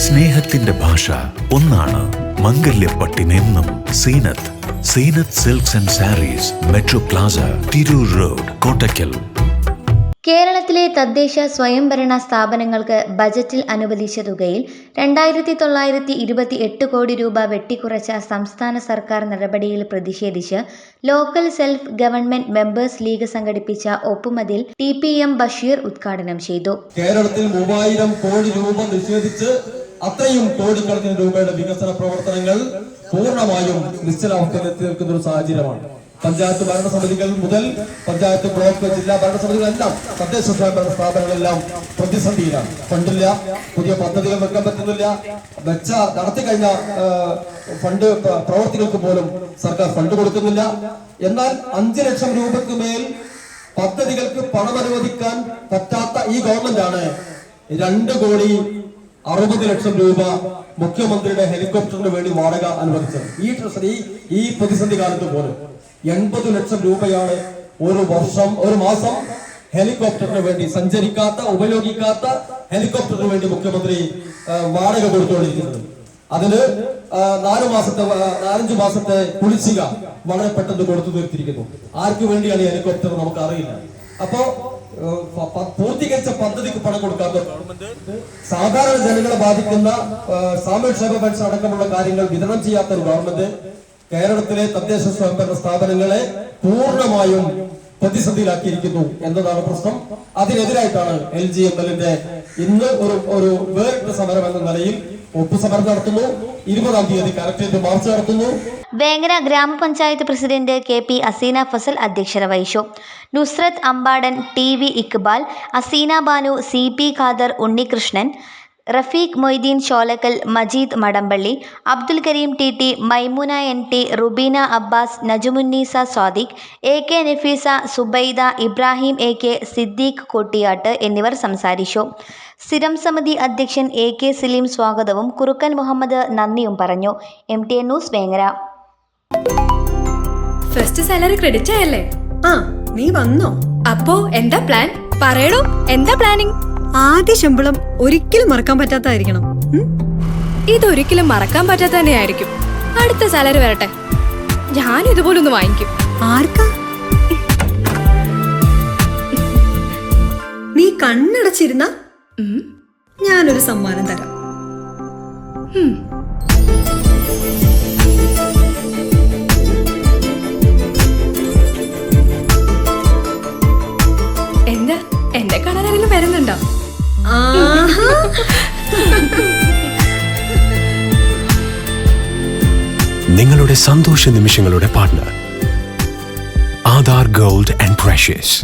സ്നേഹത്തിന്റെ ഭാഷ ഒന്നാണ്. മംഗല്യപ്പട്ടിനെന്നും Seenath. Seenath silks and sarees, metro plaza, Tirur road, Kottakkal. കേരളത്തിലെ തദ്ദേശ സ്വയംഭരണ സ്ഥാപനങ്ങൾക്ക് ബജറ്റിൽ അനുവദിച്ച തുകയിൽ 2928 കോടി രൂപ വെട്ടിക്കുറച്ച സംസ്ഥാന സർക്കാർ നടപടിയിൽ പ്രതിഷേധിച്ച് local self government members league സംഘടിപ്പിച്ച ഒപ്പുമതിൽ TPM ബഷീർ ഉദ്ഘാടനം ചെയ്തു. കേരളത്തിൽ 3000 കോടി രൂപ നിഷേധിച്ച് അത്രയും കോടിക്കണക്കിന് രൂപയുടെ വികസന പ്രവർത്തനങ്ങൾ പൂർണ്ണമായും നിശ്ചലാവസ്ഥയിലെത്തി നിൽക്കുന്ന ഒരു സാഹചര്യമാണ്. പഞ്ചായത്ത് ഭരണസമിതികൾ മുതൽ പഞ്ചായത്ത് ബ്ലോക്ക് ജില്ലാ ഭരണസമിതികളെല്ലാം തദ്ദേശ സ്വയംഭരണ സ്ഥാപനങ്ങളെല്ലാം പ്രതിസന്ധിയിലാണ്. ഫണ്ടില്ല, പുതിയ പദ്ധതികൾ വെക്കാൻ പറ്റുന്നില്ല, നടത്തി കഴിഞ്ഞ ഫണ്ട് പ്രവർത്തികൾക്ക് പോലും സർക്കാർ ഫണ്ട് കൊടുക്കുന്നില്ല. എന്നാൽ 5 ലക്ഷം രൂപയ്ക്ക് മേൽ പദ്ധതികൾക്ക് പണം അനുവദിക്കാൻ പറ്റാത്ത ഈ ഗവൺമെന്റാണ് 2,60,00,000 രൂപ മുഖ്യമന്ത്രിയുടെ ഹെലികോപ്റ്ററിന് വേണ്ടി വാടക അനുവദിച്ചത്. ഈ ട്രഷറി ഈ പ്രതിസന്ധി കാലത്ത് പോലും 80 ലക്ഷം രൂപയാണ് ഒരു മാസം ഹെലികോപ്റ്ററിന് വേണ്ടി, സഞ്ചരിക്കാത്ത ഉപയോഗിക്കാത്ത ഹെലികോപ്റ്ററിന് വേണ്ടി മുഖ്യമന്ത്രി വാടക കൊടുത്തുകൊണ്ടിരിക്കുന്നത്. അതിന് 4-5 മാസത്തെ കുടിശ്ശിക വളരെ പെട്ടെന്ന് കൊടുത്തു തീർത്തിരിക്കുന്നു. ആർക്കു വേണ്ടിയാണ് ഈ ഹെലികോപ്റ്റർ നമുക്ക് അറിയില്ല. അപ്പോ പൂർത്തീകരിച്ച പദ്ധതിക്ക് പണം കൊടുക്കാത്ത ഗവൺമെന്റ് സാധാരണ ജനങ്ങളെ ബാധിക്കുന്ന സാമൂഹ്യക്ഷേമ പെൻഷൻ അടക്കമുള്ള കാര്യങ്ങൾ വിതരണം ചെയ്യാത്ത ഒരു ഗവൺമെന്റ് കേരളത്തിലെ തദ്ദേശ സ്വയംഭരണ സ്ഥാപനങ്ങളെ പൂർണ്ണമായും പ്രതിസന്ധിയിലാക്കിയിരിക്കുന്നു എന്നതാണ് പ്രശ്നം. അതിനെതിരായിട്ടാണ് LGML-ന്റെ ഇന്ന് ഒരു വേറിട്ട സമരം എന്ന നിലയിൽ ഒപ്പുസമരം നടത്തുന്നു. 20-ാം തീയതി കലക്ടറേറ്റ് മാർച്ച് നടത്തുന്നു. വേങ്ങര ഗ്രാമപഞ്ചായത്ത് പ്രസിഡന്റ് KP അസീന ഫസൽ അധ്യക്ഷത വഹിച്ചു. Nusrath Ambadan, TV Iqbal, Aseena Banu, CP Khader, Unnikrishnan, Rafeeq Moideen Cholakkal, Majeed Madampally, Abdul Kareem TT, Maimuna NT, Rubeena Abbas, Najumunneesa Swadiq, AK Nafeesa, Subaida, Ibrahim AK, Siddique Kottiyattu എന്നിവർ സംസാരിച്ചു. സ്ഥിരം സമിതി അധ്യക്ഷൻ AK സലീം സ്വാഗതവും കുറുക്കൻ മുഹമ്മദ് നന്ദിയും പറഞ്ഞു. MTN news Vengara. First salary credit ആയല്ലേ? നീ വന്നോ? അപ്പോ എന്താ പ്ലാൻ? പറയണോ, എന്താ പ്ലാനിങ്? ആദ്യ ശമ്പളം ഒരിക്കലും മറക്കാൻ പറ്റാത്തതായിരിക്കണം. ഇതൊരിക്കലും മറക്കാൻ പറ്റാത്ത തന്നെയായിരിക്കും. അടുത്ത സാലറി വരട്ടെ, ഞാൻ ഇതുപോലൊന്ന് വാങ്ങിക്കും. ആർക്കാ? നീ കണ്ണടച്ചിരുന്ന ഞാനൊരു സമ്മാനം തരാം. എന്താ, എന്നെ കാണാൻ ആരെങ്കിലും വരുന്നുണ്ടോ? നിങ്ങളുടെ സന്തോഷ നിമിഷങ്ങളുടെ partner Aadhaar gold and precious.